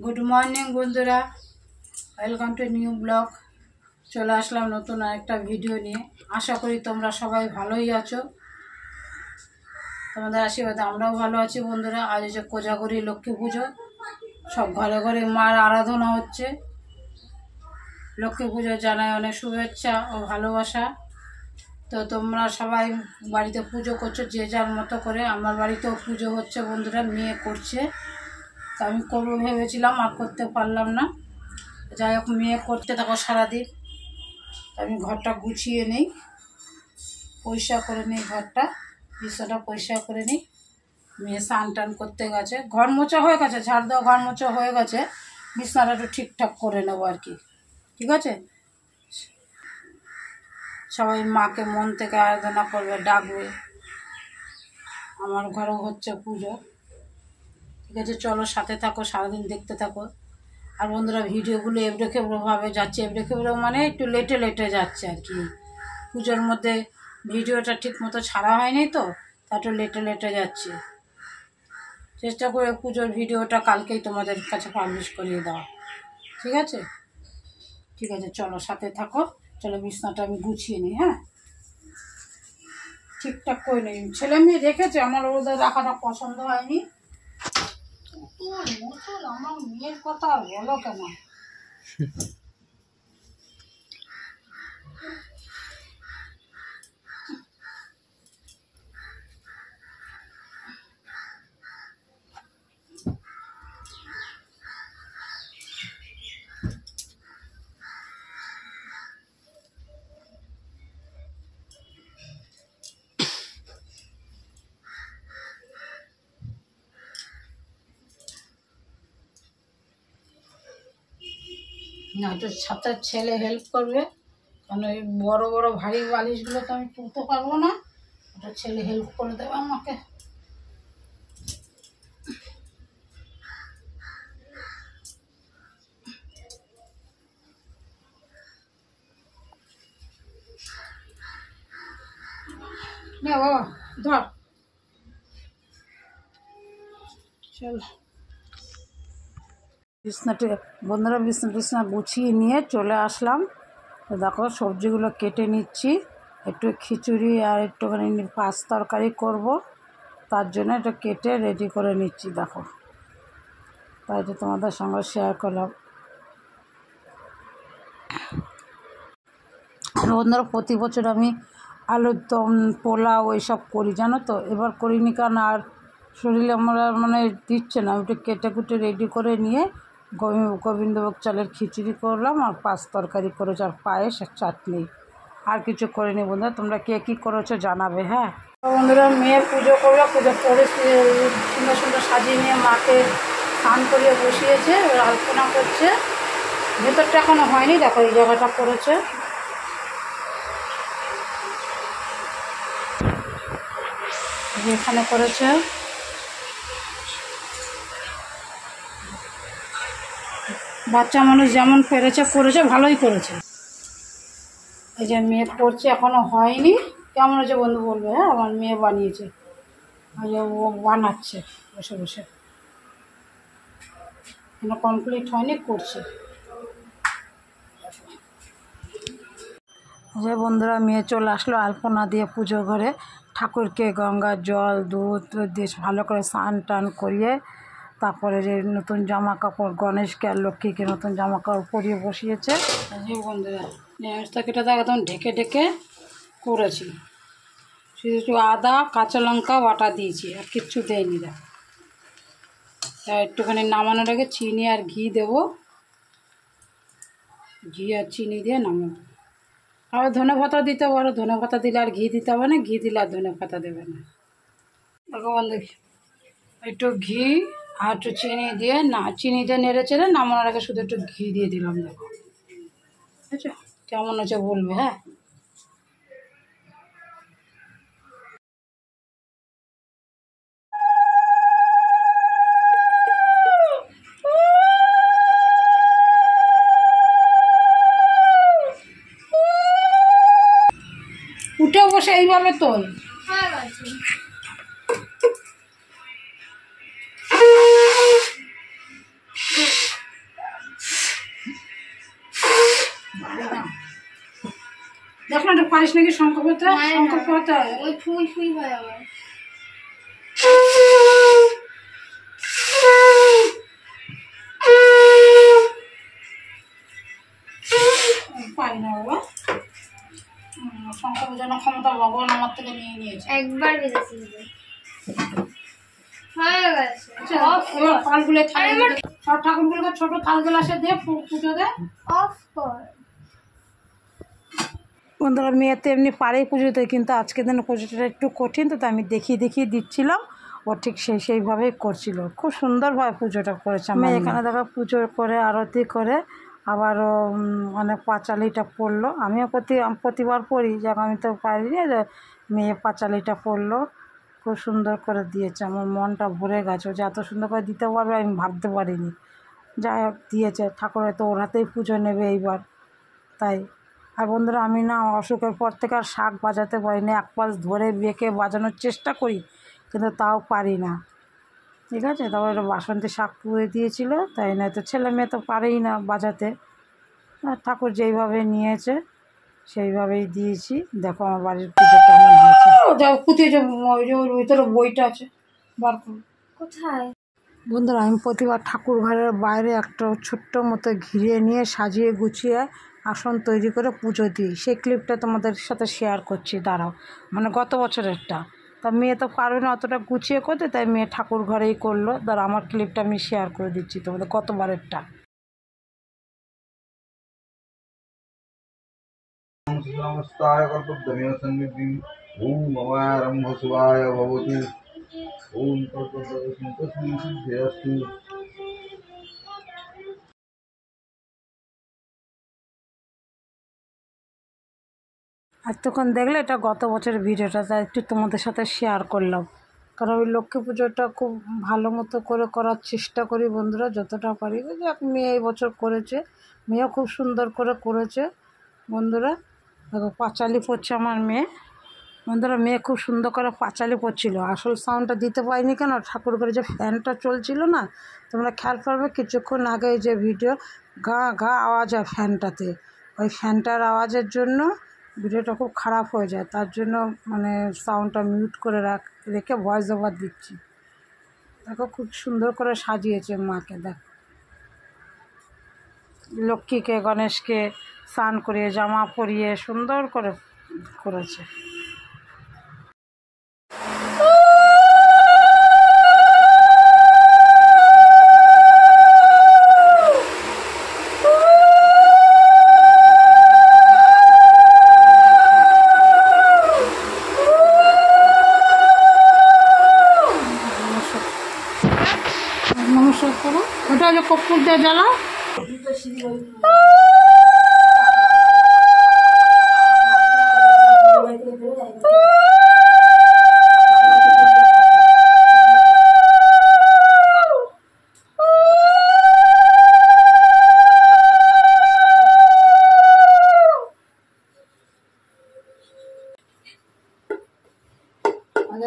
Good morning বন্ধুরা, welcome to new blog. চলে আসলাম নতুন একটা ভিডিও নিয়ে। আশা করি তোমরা সবাই ভালোই আছো। তোমাদের আশীর্বাদে আমরাও ভালো আছি বন্ধুরা। আজ হচ্ছে কোজাগরি লক্ষ্মী পুজো, সব ঘরে ঘরে মার আরাধনা হচ্ছে। লক্ষ্মী পুজো জানাই অনেক শুভেচ্ছা ও ভালোবাসা। তো তোমরা সবাই বাড়িতে পুজো করছো যে যার মতো করে। আমার বাড়িতেও পুজো হচ্ছে বন্ধুরা, মেয়ে করছে। তো আমি করবো ভেবেছিলাম, আর করতে পারলাম না। যাই হোক, মেয়ে করতে থাকো সারাদিন। আমি ঘরটা গুছিয়ে নিই, পরিষ্কার করে নিই ঘরটা, বিছানাটা পরিষ্কার করে নিই। মেয়ে স্নান টান করতে গেছে, ঘর মোছা হয়ে গেছে, ঝাড় দেওয়া ঘর মোছা হয়ে গেছে। বিছানাটা একটু ঠিকঠাক করে নেবো আর কি। ঠিক আছে, সবাই মাকে মন থেকে আরাধনা করবে, ডাকবে। আমার ঘরেও হচ্ছে পুজো। ঠিক আছে, চলো সাথে থাকো, সারাদিন দেখতে থাকো। আর বন্ধুরা, ভিডিওগুলো এবড়ো খেবড়োভাবে যাচ্ছে। এবড়ো খেবড়ো মানে একটু লেটে লেটে যাচ্ছে আর কি। পুজোর মধ্যে ভিডিওটা ঠিক মতো ছাড়া হয়নি, তো তা একটু লেটে লেটে যাচ্ছে। চেষ্টা করে পুজোর ভিডিওটা কালকেই তোমাদের কাছে পাবলিশ করিয়ে দেওয়া। ঠিক আছে, ঠিক আছে, চলো সাথে থাকো। চলো বিছনাটা আমি গুছিয়ে নিই। হ্যাঁ, ঠিকঠাক করে নিই। ছেলে মেয়ে রেখেছে, আমার ওদের রাখাটা পছন্দ হয়নি। আমার মেয়ের কথা বলো কেন। না, একটু সাথে ছেলে হেল্প করবে, কারণ ওই বড় বড় ভারী বালিশগুলো তো আমি তুলতে পারবো না। ওটা ছেলে হেল্প করে দেবে আমাকে। নে বাবা, ধর। চল বিছনাটা বন্ধুরা, বিছনা গুছিয়ে নিয়ে চলে আসলাম। তো দেখো, সবজিগুলো কেটে নিচ্ছি। একটু খিচুড়ি আর একটুখানি পাঁচ তরকারি করব, তার জন্য একটু কেটে রেডি করে নিচ্ছি। দেখো, তাই তো তোমাদের সঙ্গে শেয়ার করলাম। বন্ধুরা, প্রতি বছর আমি আলুর দম, পোলাও ওইসব করি, জানো তো। এবার করিনি, কারণ আর শরীরে আমরা মানে দিচ্ছে না। একটু কেটে কুটে রেডি করে নিয়ে গোবিন্দভোগ চালের খিচুড়ি করলাম, আর পাঁচ তরকারি করেছি, আর পায়েস আর চাটনি। আর কিছু করিনি বন্ধুরা। তোমরা কে কী করেছো জানাবে। হ্যাঁ বন্ধুরা, মেয়ে পুজো করলো, পুজো করে সুন্দর সুন্দর সাজিয়ে নিয়ে মাকে স্নান করিয়ে বসিয়েছে। এবার আলপনা করছে। ভেতরটা এখনো হয়নি, দেখো এই জায়গাটা করেছে, এখানে করেছে। বাচ্চা মানুষ যেমন পেরেছে করেছে, ভালোই করেছে। এই যে মেয়ে করছে, এখনো হয়নি। কেমন হয়েছে বন্ধু বলবে। হ্যাঁ, আমার মেয়ে বানিয়েছে। ওই যে ও বানাচ্ছে বসে বসে, এখনো কমপ্লিট হয়নি, করছে। যে বন্ধুরা, মেয়ে চলে আসলো আলপনা দিয়ে পুজো ঘরে। ঠাকুরকে গঙ্গার জল দুধ দিয়ে ভালো করে স্নান টান করিয়ে, তারপরে যে নতুন জামা কাপড়, গণেশকে আর লক্ষ্মীকে নতুন জামা কাপড় পরিয়ে বসিয়েছে। যে বন্ধুরা, নিরামিষ তরকারিটা একদম ঢেকে ঢেকে করেছি। শুধু একটু আদা কাঁচা লঙ্কা বাটা দিয়েছি, আর কিচ্ছু দেয়নি। দেখ, একটুখানি নামানোর আগে চিনি আর ঘি দেবো। ঘি আর চিনি দিয়ে নামাবো। আবার ধনে পাতা দিতে পারো, ধনে পাতা দিলে আর ঘি দিতে হবে না, ঘি দিলে আর ধনে পাতা দেবে না। দেখো বন্ধু, একটু ঘি আর একটু চিনি দিয়ে, না চিনি দিয়ে নেড়ে চেড়ে নামানোর আগে শুধু একটু ঘি দিয়ে দিলাম। দেখো, বুঝছো কেমন হচ্ছে বলবে। হ্যাঁ, উঠে বসে এইভাবে তোল। দেখ না, পারিস নাকি শঙ্খ করতে? শঙ্খ করতে ওই ফুই ফুই হয় আবার। পারি না বাবা, শঙ্খ বোঝানোর ক্ষমতা ভগবান আমার থেকে নিয়ে নিয়েছে। একবার বেজেছি হয়ে গেছে। এবার ফলগুলো সব ঠাকুরগুলোকে ছোট থাল গ্লাসে দিয়ে পুজো দে। অফ কর। বন্ধুরা মেয়ে তো এমনি পারেই পুজোতে, কিন্তু আজকের দিনে পুজোটা একটু কঠিন, তো আমি দেখিয়ে দেখিয়ে দিচ্ছিলাম। ও ঠিক সেইভাবেই করছিল, খুব সুন্দরভাবে পুজোটা করেছে। আমি এখানে দেখো পুজো করে আরতি করে আবার অনেক পাঁচালিটা পড়লো। আমিও প্রতিবার পড়ি, যাক আমি তো পারিনি, যে মেয়ে পাঁচালিটা পড়লো, খুব সুন্দর করে দিয়েছে। আমার মনটা ভরে গেছে, যে এত সুন্দর করে দিতে পারবে আমি ভাবতে পারিনি। যাই হোক দিয়েছে, ঠাকুর হয়তো ওর হাতেই পুজো নেবে এইবার, তাই। আর বন্ধুরা আমি না অসুখের পর থেকে আর শাঁখ বাজাতে পারি না, এক পাশ ধরে বেঁকে বাজানোর চেষ্টা করি, কিন্তু তাও পারি না। ঠিক আছে, তারপর একটা বাসন্তী শাঁখ পুড়ে দিয়েছিল, তাই না, তো ছেলে মেয়ে তো পারেই না বাজাতে। আর ঠাকুর যেইভাবে নিয়েছে সেইভাবেই দিয়েছি। দেখো আমার বাড়ির পুজো কেমন হয়েছে। যাও পুঁথিয়ে যে ওর ভিতরে বইটা আছে, বার করো। কোথায়? বন্ধুরা আমি প্রতিবার ঠাকুর ঘরের বাইরে একটা ছোট্ট মতো ঘিরে নিয়ে সাজিয়ে গুছিয়ে আসন তৈরি করে পুজো দিই। সেই ক্লিপটা তোমাদের সাথে শেয়ার করছি, দাঁড়াও। মানে গত বছরেরটা। তা মেয়ে তো পারবে না অতটা গুছিয়ে করতে, তাই মেয়ে ঠাকুর ঘরেই করলো। দাঁড়া আমার ক্লিপটা আমি শেয়ার করে দিচ্ছি তোমাদের গতবারেরটা। নমস্তায় কল্পদ্রমেয় সন্নিধিং ওম নমারম্ভ শিবায় ভবতু ওম তস্মিং সিদ্ধিরস্তু। এতক্ষণ দেখলে এটা গত বছরের ভিডিওটা, তাই একটু তোমাদের সাথে শেয়ার করলাম। কারণ ওই লক্ষ্মী পুজোটা খুব ভালো মতো করে করার চেষ্টা করি বন্ধুরা, যতটা পারি। যে মেয়ে এই বছর করেছে, মেয়েও খুব সুন্দর করে করেছে বন্ধুরা। দেখো পাঁচালি পড়ছে আমার মেয়ে। বন্ধুরা মেয়ে খুব সুন্দর করে পাঁচালি পড়ছিল। আসল সাউন্ডটা দিতে পারিনি কেন, ঠাকুর ঘরে যে ফ্যানটা চলছিল না, তোমরা খেয়াল করবে কিছুক্ষণ আগে যে ভিডিও গা গা আওয়াজ হয় ফ্যানটাতে, ওই ফ্যানটার আওয়াজের জন্য ভিডিওটা খুব খারাপ হয়ে যায়। তার জন্য মানে সাউন্ডটা মিউট করে রেখে ভয়েস ওভার দিচ্ছি। দেখো খুব সুন্দর করে সাজিয়েছে মাকে। দেখো লক্ষ্মীকে গণেশকে স্নান করিয়ে জামা পরিয়ে সুন্দর করে করেছে। নমস্কার করো, ওটা হলো কর্পূর দিয়ে জ্বালা।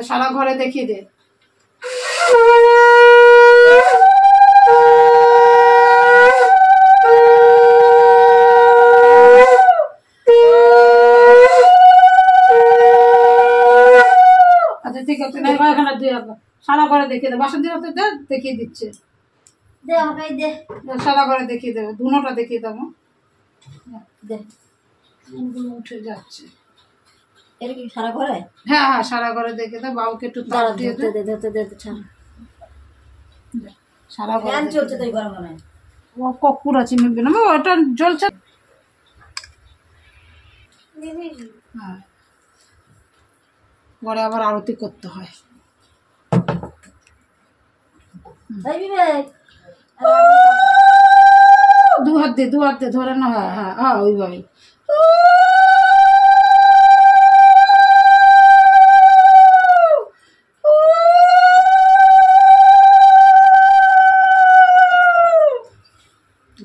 সারা ঘরে দেখিয়ে দে। আচ্ছা ঠিক আছে, এখানে দিয়ে সারা ঘরে দেখিয়ে দেবো। বাসা দিয়ে দেখিয়ে দিচ্ছে, সারা ঘরে দেখিয়ে দেবো, ধুনোটা দেখিয়ে দেবো। উঠে যাচ্ছে সারা ঘরে। হ্যাঁ হ্যাঁ সারা ঘরে দেখে দাও, বাবুকে একটু সারা ঘরে চলছে তো গরম মনে হয়। ও কর্পূর আছে, নিবি না ওটা জ্বলছে। হ্যাঁ ঘরে আবার আরতি করতে হয়। দু হাত দিয়ে ধরে না। হ্যাঁ হ্যাঁ হ্যাঁ ওইভাবে।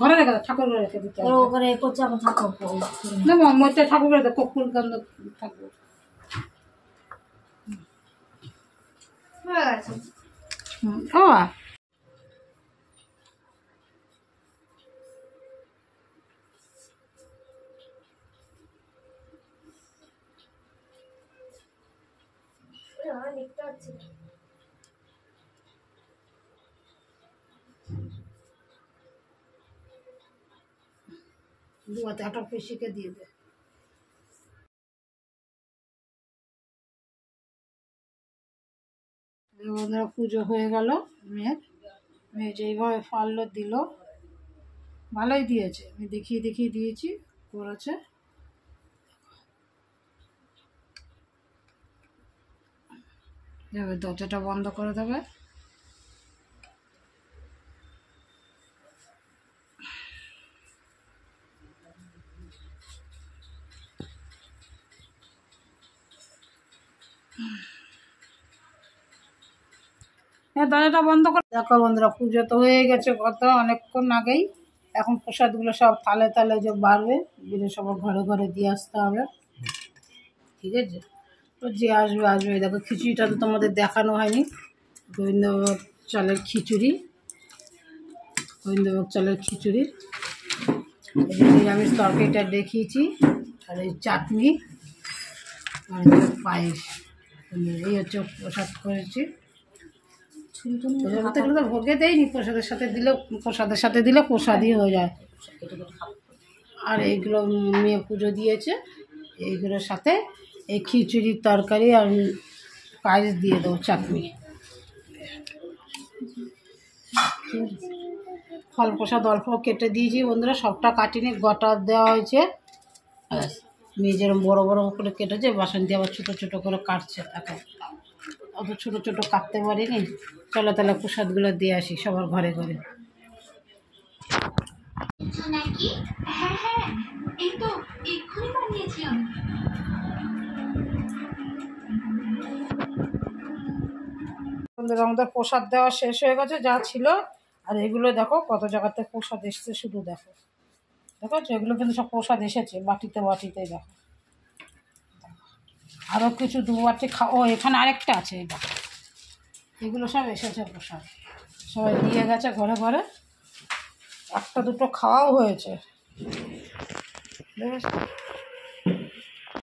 ঘরে রেখে দাও, ঠাকুর ঘরে রেখে দিতে ওখানে করছে এখন থাকো না মইটা ঠাকুর ঘরে দাও, কর্পূর গন্ধ থাকবে। বাবা পারছি না। দুয়াতে একটা পিসিকে দিয়ে দে। বন্ধুরা পুজো হয়ে গেল মেয়ের। মেয়ে যেইভাবে পারলো দিল, ভালোই দিয়েছে। আমি দেখিয়ে দেখিয়ে দিয়েছি, করেছে। এবার দরজাটা বন্ধ করে দেবে। হ্যাঁ, দরজাটা বন্ধ করে দেখো। বন্ধুরা পুজো তো হয়ে গেছে কত অনেকক্ষণ আগেই। এখন প্রসাদগুলো সব তালে তালে যে বাড়বে, বেড়ে সব ঘরে ঘরে দিয়ে আসতে হবে। ঠিক আছে, তো যে আসবে আসবে। এই দেখো খিচুড়িটা তো তোমাদের দেখানো হয়নি। গোবিন্দভোগ চালের খিচুড়ি, গোবিন্দভোগ চালের খিচুড়ি। এই যে নিরামিষ তরকারিটা দেখিয়েছি, আর এই চাটনি, আর এই যে পায়েস। এই হচ্ছে প্রসাদ করেছি। প্রসাদ তো এগুলো তো ভোগে দেয়নি, প্রসাদের সাথে দিলে প্রসাদই হয়ে যায়। আর এইগুলো মেয়ে পুজো দিয়েছে, এইগুলোর সাথে এই খিচুড়ির তরকারি আর পায়েস দিয়ে দেবো, চাটনি। ফল প্রসাদ অল্প কেটে দিয়েছি বন্ধুরা, সবটা কাটিনি, গোটা দেওয়া হয়েছে। মেয়ে যেরকম বড়ো বড়ো করে কেটেছে, বাসন্তী আবার ছোটো ছোটো করে কাটছে। তাকে অত ছোটো ছোটো কাটতে পারিনি। চলো তাহলে প্রসাদগুলো দিয়ে আসি সবার ঘরে ঘরে। নাকি? হ্যাঁ হ্যাঁ, এই তো এক্ষুনি বানিয়েছি আমি। বন্ধুরা আমাদের প্রসাদ দেওয়া শেষ হয়ে গেছে যা ছিল। আর এগুলো দেখো কত জায়গাতে প্রসাদ এসছে, শুধু দেখো দেখো, এগুলো কিন্তু সব প্রসাদ এসেছে বাটিতে বাটিতে। দেখো আরও কিছু 2 বাটি ও এখানে আরেকটা আছে, এই দেখো, এগুলো সব এসেছে প্রসাদ, সবাই দিয়ে গেছে ঘরে ঘরে। 1-2 খাওয়াও হয়েছে, দেখেছো?